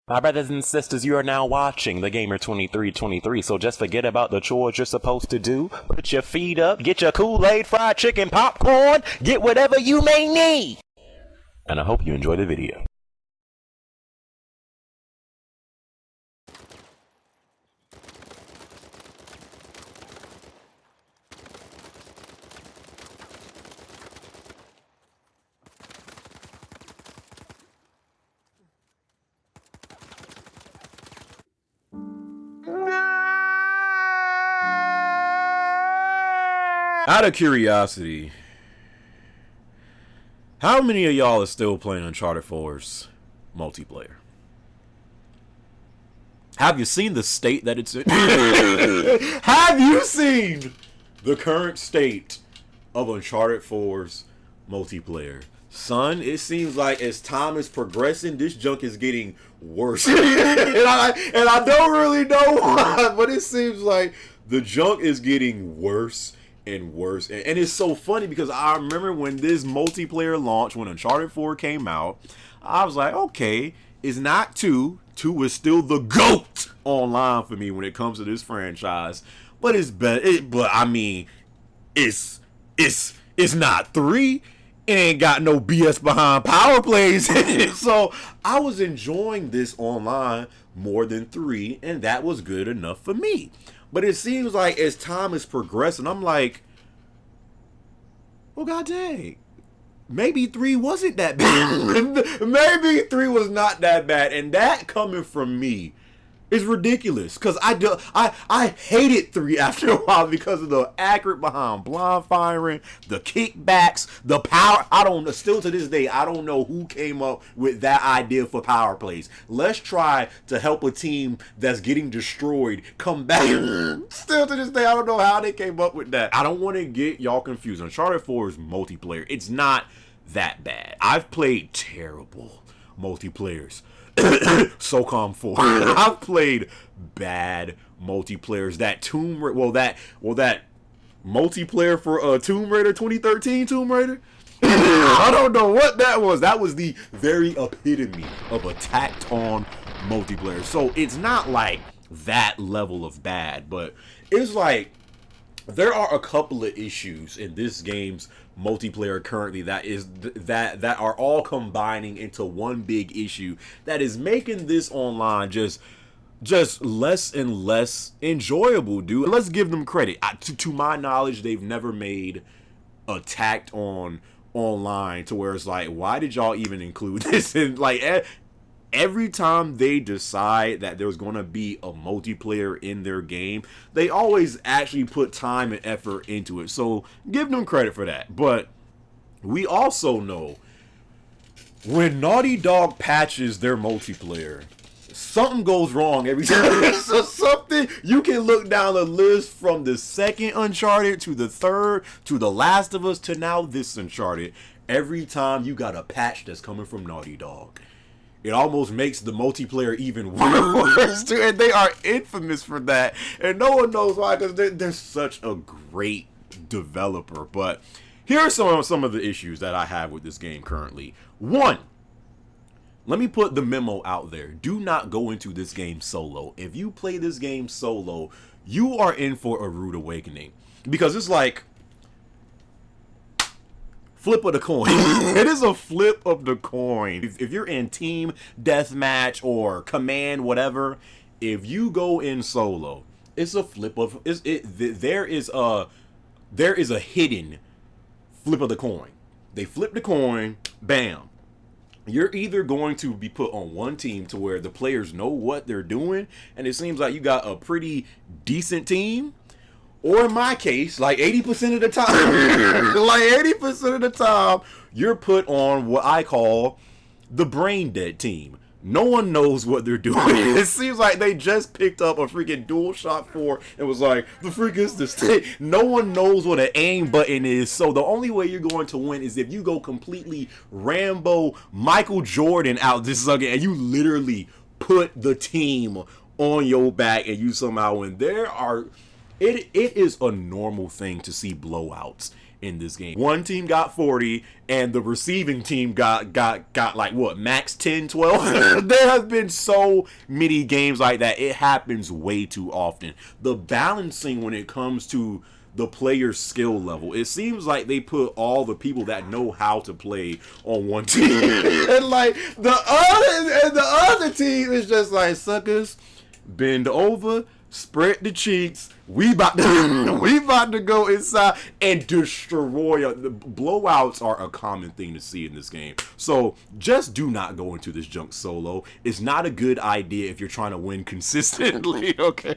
My brothers and sisters, you are now watching The Gamer 2323, so just forget about the chores you're supposed to do. Put your feet up, get your Kool-Aid, fried chicken, popcorn, get whatever you may need. And I hope you enjoy the video. Out of curiosity, how many of y'all are still playing Uncharted 4's multiplayer? Have you seen the state that it's in? Have you seen the current state of Uncharted 4's multiplayer? Son, it seems like as time is progressing, this junk is getting worse. and I don't really know why, but it seems like the junk is getting worse and worse. And it's so funny because I remember when this multiplayer launched, when Uncharted 4 came out, I was like, okay, it's not 2. 2 is still the GOAT online for me when it comes to this franchise. But it's better. But I mean, it's not 3. It ain't got no BS behind power plays. So I was enjoying this online more than 3, and that was good enough for me. But it seems like as time is progressing, I'm like, well, god dang, maybe 3 wasn't that bad. Maybe 3 was not that bad. And that coming from me is ridiculous, because I hated 3 after a while because of the accurate behind blind firing, the kickbacks, the power. Still to this day, I don't know who came up with that idea for power plays. Let's try to help a team that's getting destroyed come back. Still to this day, I don't know how they came up with that. I don't want to get y'all confused. Uncharted 4 is multiplayer. It's not that bad. I've played terrible multiplayers. SOCOM 4. I've played bad multiplayers. That that multiplayer for Tomb Raider 2013 Tomb Raider. I don't know what that was. That was the very epitome of a tacked on multiplayer. So it's not like that level of bad, but it's like there are a couple of issues in this game's multiplayer currently that are all combining into one big issue that is making this online just less and less enjoyable, dude. Let's give them credit. To my knowledge, they've never made a tacked on online to where it's like, why did y'all even include this in, like, every time they decide that there's going to be a multiplayer in their game, they always actually put time and effort into it. So give them credit for that. But we also know when Naughty Dog patches their multiplayer, something goes wrong every time. So something, you can look down the list from the second Uncharted to the third to The Last of Us to now this Uncharted. Every time you got a patch that's coming from Naughty Dog, it almost makes the multiplayer even worse, too. And they are infamous for that. And no one knows why, because they're such a great developer. But here are some of the issues that I have with this game currently. 1, let me put the memo out there. Do not go into this game solo. If you play this game solo, you are in for a rude awakening. Because it's like flip of the coin. It is a flip of the coin. If you're in team deathmatch or command, whatever, if you go in solo, it's a flip of there is a hidden flip of the coin. They flip the coin, bam. You're either going to be put on one team to where the players know what they're doing, and it seems like you got a pretty decent team, or in my case, like 80% of the time, you're put on what I call the brain dead team. No one knows what they're doing. It seems like they just picked up a freaking DualShock 4 and was like, the freak is this thing. No one knows what an aim button is. So the only way you're going to win is if you go completely Rambo Michael Jordan out this sucker and you literally put the team on your back and you somehow win. It is a normal thing to see blowouts in this game. One team got 40 and the receiving team got like what, max 10, 12? There have been so many games like that. It happens way too often. The balancing when it comes to the player's skill level, it seems like they put all the people that know how to play on one team. And like the other team is just like, suckers, bend over, spread the cheeks. We about to go inside and destroy. The blowouts are a common thing to see in this game. So just do not go into this junk solo. It's not a good idea if you're trying to win consistently. Okay.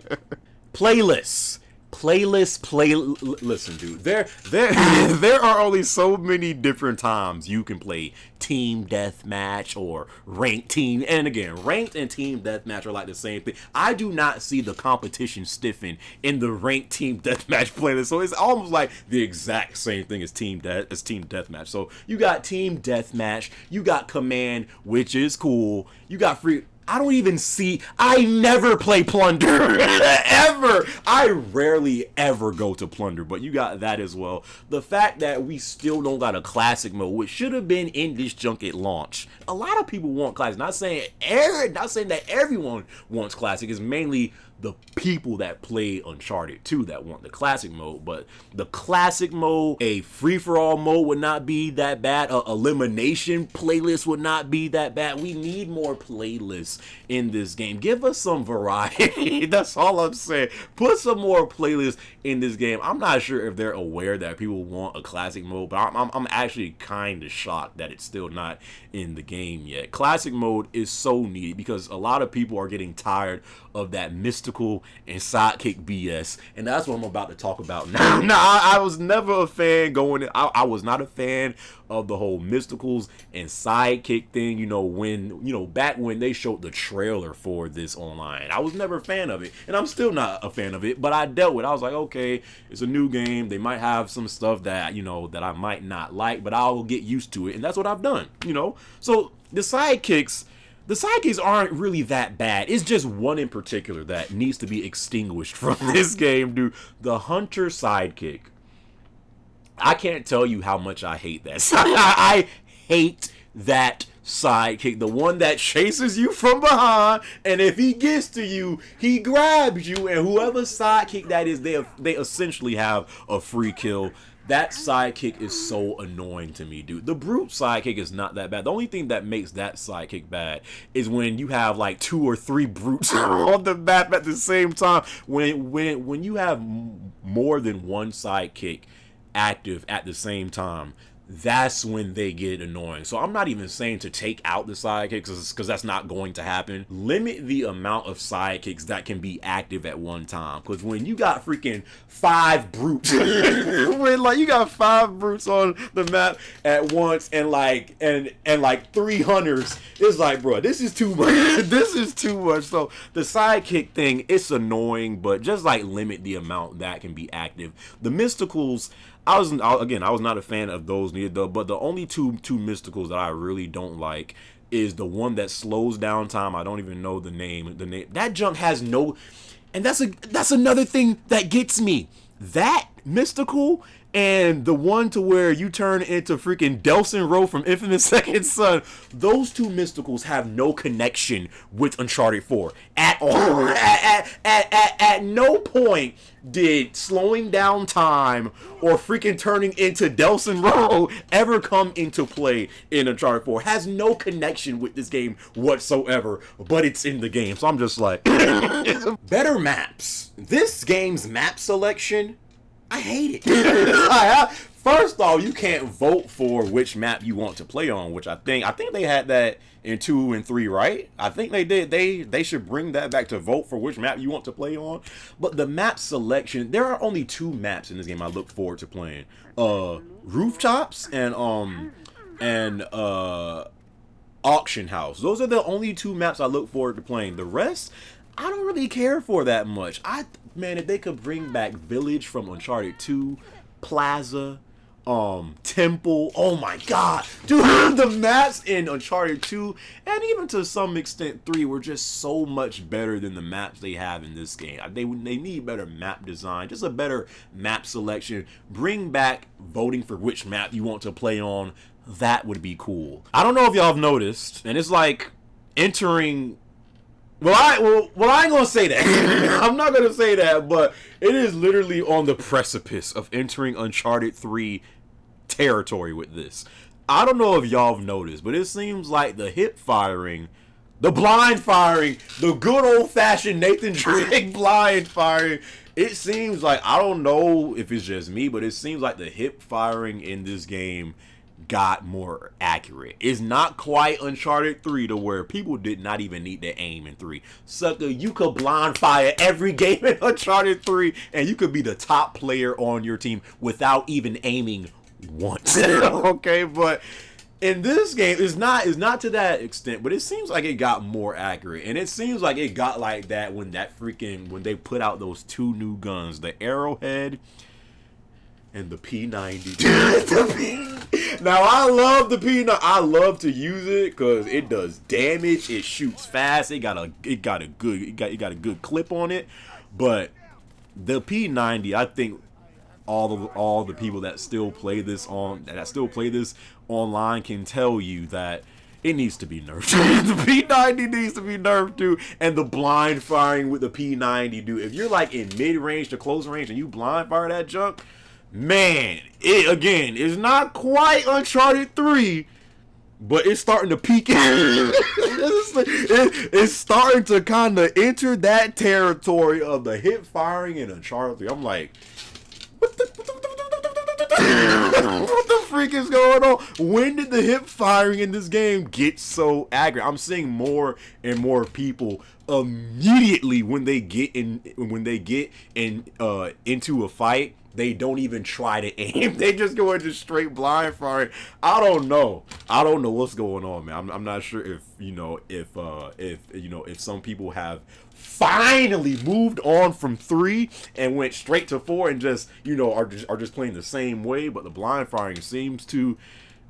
Playlists. Listen, dude, there are only so many different times you can play team deathmatch or ranked team. And again, ranked and team deathmatch are like the same thing. I do not see the competition stiffen in the ranked team deathmatch playlist. So it's almost like the exact same thing as team deathmatch. So you got team deathmatch, you got command, which is cool. You got free. I never play plunder ever. I rarely ever go to plunder, but you got that as well. The fact that we still don't got a classic mode, which should have been in this junk at launch. A lot of people want classic. Not saying that everyone wants classic. It's mainly the people that play Uncharted 2 that want the classic mode. But the classic mode, a free-for-all mode would not be that bad. A elimination playlist would not be that bad. We need more playlists in this game. Give us some variety. That's all I'm saying. Put some more playlists in this game. I'm not sure if they're aware that people want a classic mode, but I'm actually kind of shocked that it's still not in the game yet. Classic mode is so needed because a lot of people are getting tired of that mystical and sidekick BS, and that's what I'm about to talk about now. I was never a fan I was not a fan of the whole mysticals and sidekick thing, back when they showed the trailer for this online. I was never a fan of it, and I'm still not a fan of it, but I dealt with it. I was like, okay, it's a new game. They might have some stuff that, that I might not like, but I'll get used to it, and that's what I've done, So the sidekicks aren't really that bad. It's just one in particular that needs to be extinguished from this game, dude. The hunter sidekick. I can't tell you how much I hate that. I hate that sidekick. The one that chases you from behind, and if he gets to you, he grabs you, and whoever sidekick that is, they essentially have a free kill. That sidekick is so annoying to me, dude. The brute sidekick is not that bad. The only thing that makes that sidekick bad is when you have like 2 or 3 brutes on the map at the same time. When you have more than one sidekick active at the same time, that's when they get annoying. So I'm not even saying to take out the sidekicks because that's not going to happen. Limit the amount of sidekicks that can be active at one time. Because when you got freaking 5 brutes, when you got 5 brutes on the map at once, and like 3 hunters, it's like, bro, this is too much. This is too much. So the sidekick thing, it's annoying, but just like limit the amount that can be active. The mysticals, I was not a fan of those neither, but the only two mysticals that I really don't like is the one that slows down time. I don't even know the name. That junk has no, and that's another thing that gets me. That mystical and the one to where you turn into freaking Delson Rowe from Infamous Second Son, those 2 mysticals have no connection with Uncharted 4 at all. At no point did slowing down time or freaking turning into Delson Rowe ever come into play in Uncharted 4. Has no connection with this game whatsoever, but it's in the game. So I'm just like, better maps. This game's map selection, I hate it. First off, you can't vote for which map you want to play on, which I think they had that in 2 and 3, right? I think they did. They should bring that back to vote for which map you want to play on. But the map selection, there are only 2 maps in this game I look forward to playing. Rooftops and Auction House. Those are the only 2 maps I look forward to playing. The rest, I don't really care for that much. Man, if they could bring back Village from Uncharted 2, Plaza, temple. Oh my god, dude, the maps in Uncharted 2 and even to some extent 3 were just so much better than the maps they have in this game. They need better map design, just a better map selection. Bring back voting for which map you want to play on. That would be cool. I don't know if y'all have noticed, and it's like entering. Well, I ain't gonna say that. I'm not gonna say that, but it is literally on the precipice of entering Uncharted 3 territory with this. I don't know if y'all have noticed, but it seems like the hip firing, the blind firing, the good old-fashioned Nathan Drake blind firing, it seems like, I don't know if it's just me, but it seems like the hip firing in this game got more accurate. It's not quite Uncharted 3 to where people did not even need to aim in 3. Sucker, you could blind fire every game in Uncharted 3 and you could be the top player on your team without even aiming once. Okay, but in this game, it's not to that extent, but it seems like it got more accurate. And it seems like it got like that when they put out those 2 new guns, the Arrowhead and the P90. Now I love the P90. I love to use it because it does damage. It shoots fast. It got a good clip on it. But the P90, I think all the people that still play this online can tell you that it needs to be nerfed. The P90 needs to be nerfed too. And the blind firing with the P90, dude. If you're like in mid range to close range and you blind fire that junk, man, it again is not quite Uncharted 3, but it's starting to peak. It's starting to kind of enter that territory of the hip firing in Uncharted 3. I'm like, what the freak is going on? When did the hip firing in this game get so accurate? I'm seeing more and more people immediately when they get into a fight. They don't even try to aim. They just go into straight blind firing. I don't know what's going on, man. I'm not sure if some people have finally moved on from 3 and went straight to 4 and just are just playing the same way. But the blind firing seems to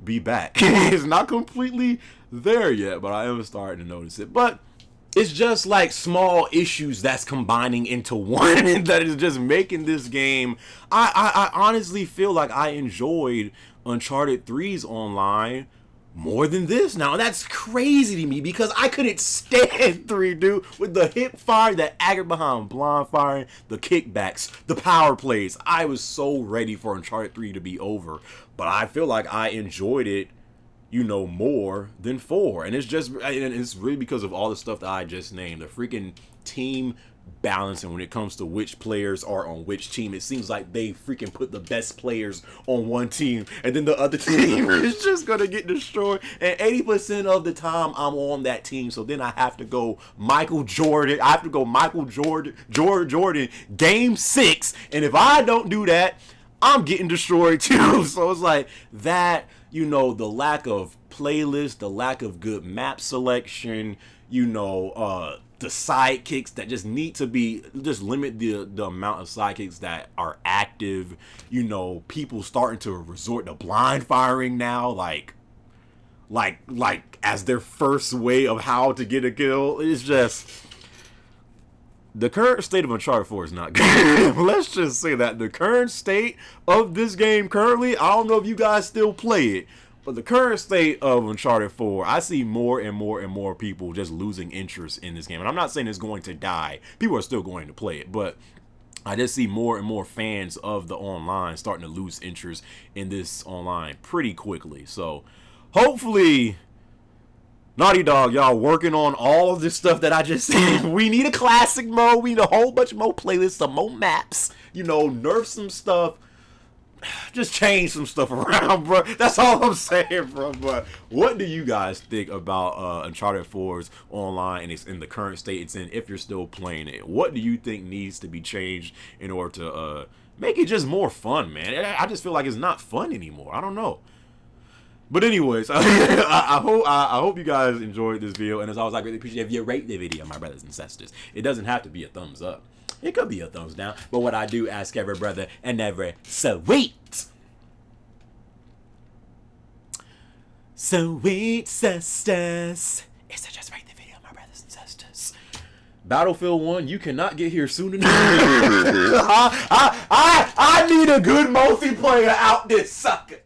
be back. It's not completely there yet, but I am starting to notice it. But it's just like small issues that's combining into one and that is just making this game. I honestly feel like I enjoyed Uncharted 3's online more than this. Now that's crazy to me because I couldn't stand 3, dude. With the hip fire, that accurate behind blind firing, the kickbacks, the power plays. I was so ready for Uncharted 3 to be over, but I feel like I enjoyed it more than 4. And it's really because of all the stuff that I just named. The freaking team balance, and when it comes to which players are on which team, it seems like they freaking put the best players on one team and then the other team is just gonna get destroyed. And 80% of the time I'm on that team, so then I have to go Michael Jordan game 6, and if I don't do that, I'm getting destroyed too. So it's like that, the lack of playlist, the lack of good map selection, the sidekicks that just need to be, just limit the amount of sidekicks that are active, people starting to resort to blind firing now, like as their first way of how to get a kill. It's just, the current state of Uncharted 4 is not good. Let's just say that. The current state of this game currently, I don't know if you guys still play it, but the current state of Uncharted 4, I see more and more and more people just losing interest in this game. And I'm not saying it's going to die. People are still going to play it, but I just see more and more fans of the online starting to lose interest in this online pretty quickly. So hopefully, Naughty Dog, y'all working on all of this stuff that I just said. We need a classic mode. We need a whole bunch more playlists, some more maps, nerf some stuff. Just change some stuff around, bro. That's all I'm saying, bro. But what do you guys think about Uncharted 4's online and it's in the current state it's in, if you're still playing it? What do you think needs to be changed in order to make it just more fun, man? I just feel like it's not fun anymore. I don't know. But anyways, I hope you guys enjoyed this video. And as always, I really appreciate if you rate the video, my brothers and sisters. It doesn't have to be a thumbs up. It could be a thumbs down. But what I do ask every brother and every sweet Sweet sisters. Is it just rate the video, my brothers and sisters? Battlefield 1, you cannot get here soon enough. I need a good multiplayer out this sucker.